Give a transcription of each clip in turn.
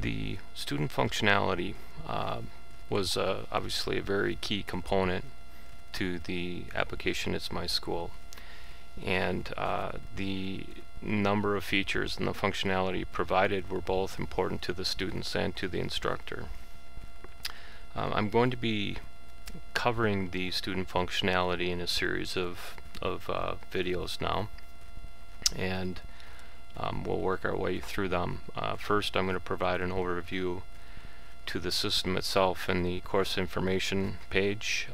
The student functionality was obviously a very key component to the application ItsMySchool, and the number of features and the functionality provided were both important to the students and to the instructor. I'm going to be covering the student functionality in a series of videos now, and we'll work our way through them. First, I'm going to provide an overview to the system itself and the course information page,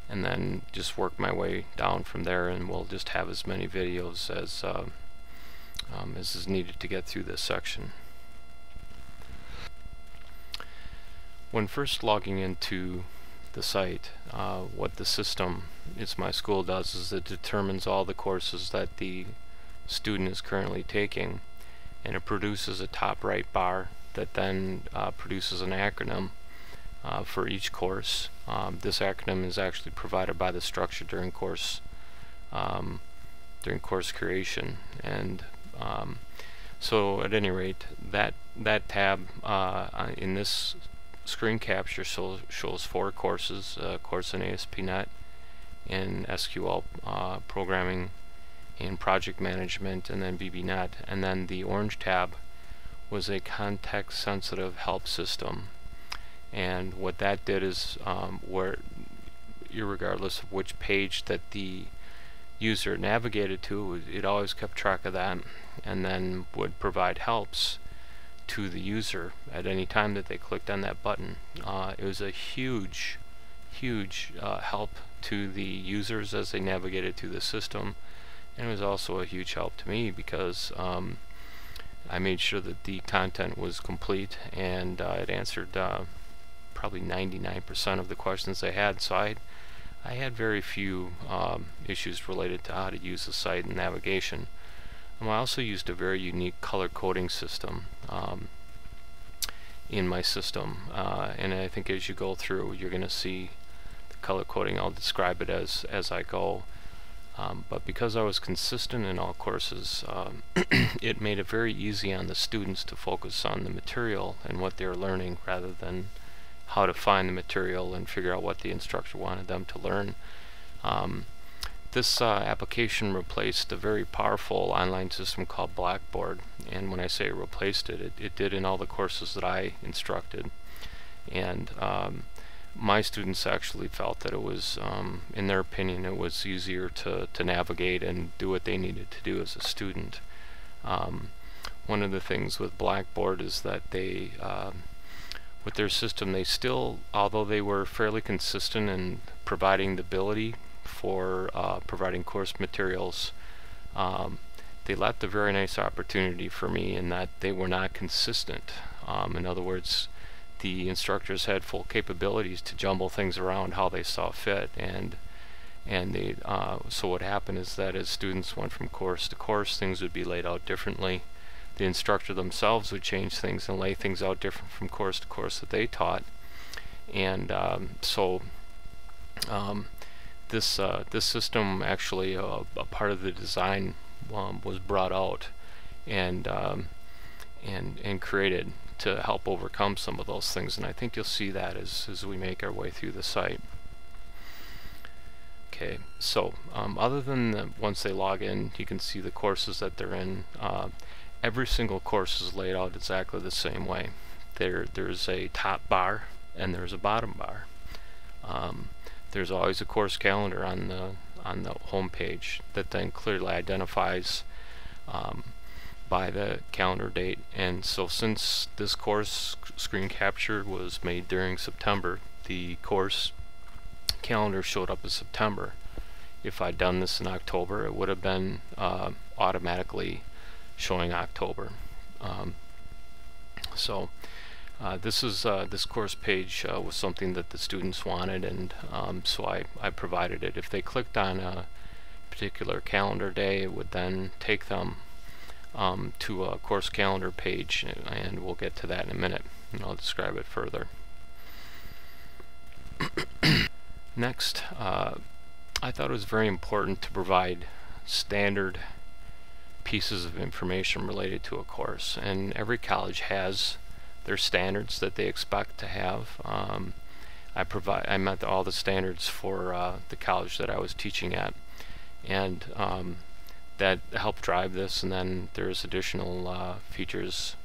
and then just work my way down from there, and we'll just have as many videos as is needed to get through this section. When first logging into the site, what the system ItsMySchool does is it determines all the courses that the student is currently taking, and it produces a top right bar that then produces an acronym for each course. This acronym is actually provided by the structure during course creation, and so at any rate, that tab in this screen capture shows 4 courses: course in ASP.NET, in SQL programming, in project management, and then VB.NET. And then the orange tab was a context-sensitive help system, and what that did is where, irregardless of which page that the user navigated to, it always kept track of that, and then would provide helps to the user at any time that they clicked on that button. It was a huge help to the users as they navigated through the system, and it was also a huge help to me because I made sure that the content was complete, and it answered probably 99% of the questions they had. So I had very few issues related to how to use the site and navigation. I also used a very unique color coding system in my system, and I think as you go through you're going to see the color coding. I'll describe it as I go, but because I was consistent in all courses, it made it very easy on the students to focus on the material and what they're learning rather than how to find the material and figure out what the instructor wanted them to learn. This application replaced a very powerful online system called Blackboard, and when I say replaced it, it did in all the courses that I instructed. And my students actually felt that it was, in their opinion, it was easier to navigate and do what they needed to do as a student. One of the things with Blackboard is that they, with their system, they still, although they were fairly consistent in providing the ability for providing course materials, they left a very nice opportunity for me in that they were not consistent. In other words, the instructors had full capabilities to jumble things around how they saw fit, and they so what happened is that as students went from course to course, things would be laid out differently. The instructor themselves would change things and lay things out different from course to course that they taught, and this system actually, a part of the design was brought out and created to help overcome some of those things, and I think you'll see that as we make our way through the site. Okay, so other than once they log in, you can see the courses that they're in. Every single course is laid out exactly the same way. There's a top bar and there's a bottom bar. There's always a course calendar on the home page that then clearly identifies by the calendar date. And so since this course screen capture was made during September, the course calendar showed up as September. If I'd done this in October, it would have been automatically showing October. This course page was something that the students wanted, and so I provided it. If they clicked on a particular calendar day, it would then take them to a course calendar page, and we'll get to that in a minute, and I'll describe it further. Next, I thought it was very important to provide standard pieces of information related to a course, and every college has their standards that they expect to have. I met all the standards for the college that I was teaching at, and that helped drive this. And then there's additional features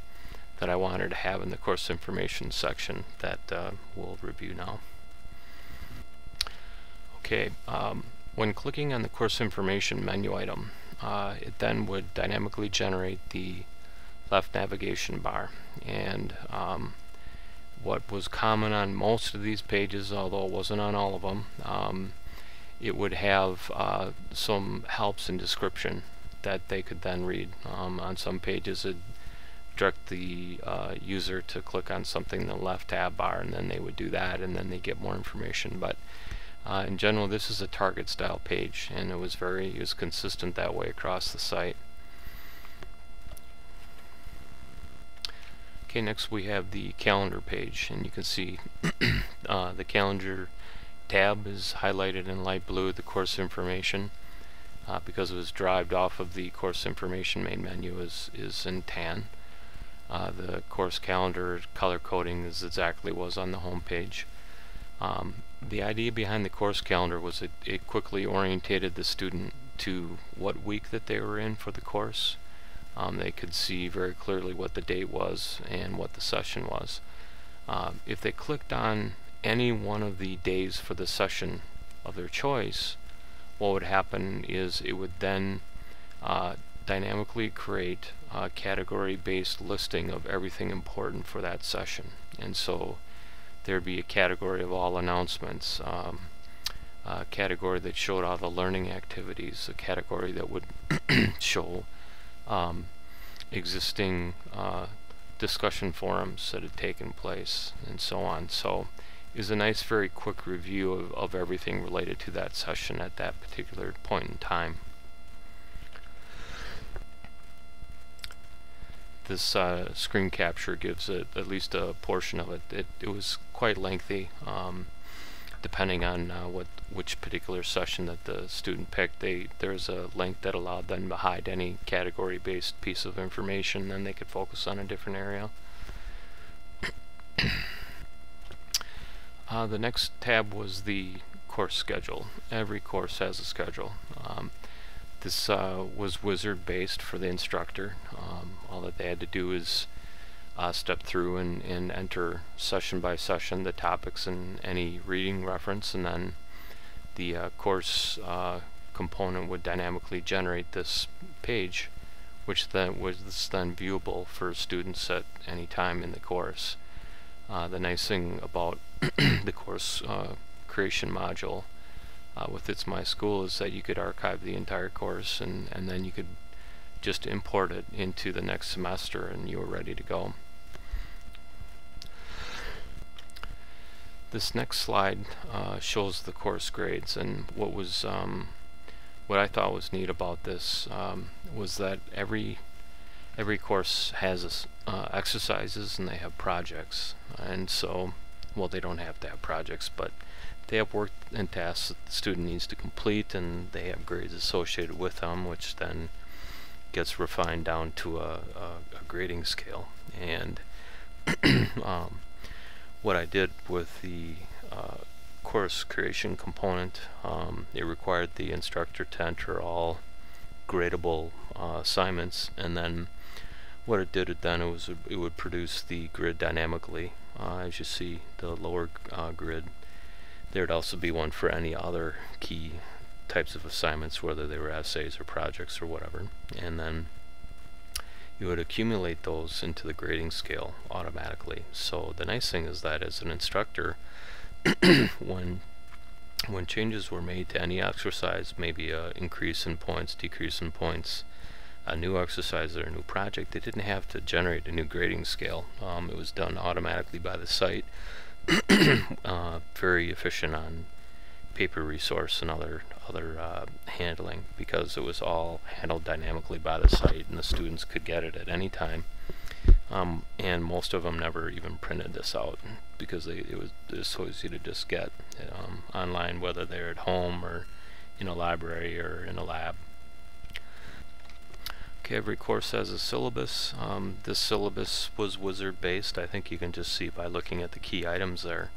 that I wanted to have in the course information section that we'll review now. Okay, when clicking on the course information menu item, it then would dynamically generate the left navigation bar. And what was common on most of these pages, although it wasn't on all of them, it would have some helps and description that they could then read. On some pages it direct the user to click on something in the left tab bar, and then they would do that, and then they get more information. But in general, this is a target style page, and it was consistent that way across the site. Okay, next we have the calendar page, and you can see the calendar tab is highlighted in light blue. The course information, because it was derived off of the course information main menu, is in tan. The course calendar color coding is exactly was on the home page. The idea behind the course calendar was it quickly orientated the student to what week that they were in for the course. They could see very clearly what the date was and what the session was. If they clicked on any one of the days for the session of their choice, what would happen is it would then dynamically create a category-based listing of everything important for that session. And so there'd be a category of all announcements, a category that showed all the learning activities, a category that would show existing discussion forums that had taken place, and so on. So is a nice, very quick review of everything related to that session at that particular point in time. This screen capture gives it at least a portion of it. It was quite lengthy, depending on which particular session that the student picked. There's a link that allowed them to hide any category-based piece of information, and they could focus on a different area. The next tab was the course schedule. Every course has a schedule. This was wizard based for the instructor. All that they had to do is step through and enter session by session the topics and any reading reference, and then the course component would dynamically generate this page, which then was then viewable for students at any time in the course. The nice thing about the course creation module with ItsMySchool is that you could archive the entire course, and then you could just import it into the next semester and you were ready to go. This next slide shows the course grades, and what I thought was neat about this was that every course has exercises and they have projects. And so, well, they don't have to have projects, but they have work and tasks that the student needs to complete, and they have grades associated with them, which then gets refined down to a grading scale. And what I did with the course creation component, it required the instructor to enter all gradable assignments, and then what it did it would produce the grid dynamically. As you see, the lower grid, there'd also be one for any other key types of assignments, whether they were essays or projects or whatever, and then you would accumulate those into the grading scale automatically. So the nice thing is that as an instructor, when changes were made to any exercise, maybe a increase in points, decrease in points, a new exercise or a new project, they didn't have to generate a new grading scale. It was done automatically by the site. Very efficient on paper resource and other handling, because it was all handled dynamically by the site and the students could get it at any time. And most of them never even printed this out, because it was so easy to just get online, whether they're at home or in a library or in a lab. Okay, every course has a syllabus. This syllabus was wizard based. I think you can just see by looking at the key items there.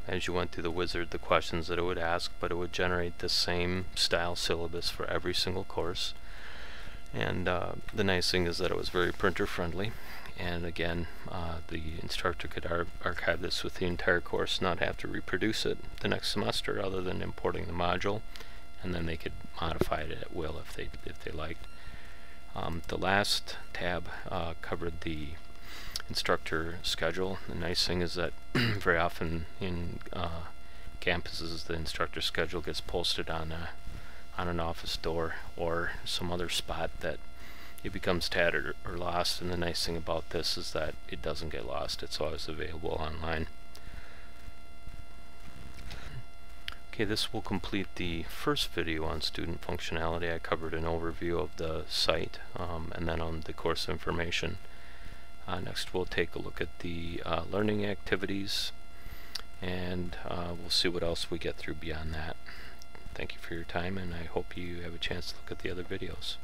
As you went through the wizard, the questions that it would ask, but it would generate the same style syllabus for every single course. And the nice thing is that it was very printer friendly, and again the instructor could archive this with the entire course, not have to reproduce it the next semester other than importing the module, and then they could modify it at will if they liked. The last tab covered the instructor schedule. The nice thing is that very often in campuses the instructor schedule gets posted on an office door or some other spot that it becomes tattered or lost, and the nice thing about this is that it doesn't get lost. It's always available online. Okay, this will complete the first video on student functionality. I covered an overview of the site and then on the course information. Next we'll take a look at the learning activities, and we'll see what else we get through beyond that. Thank you for your time, and I hope you have a chance to look at the other videos.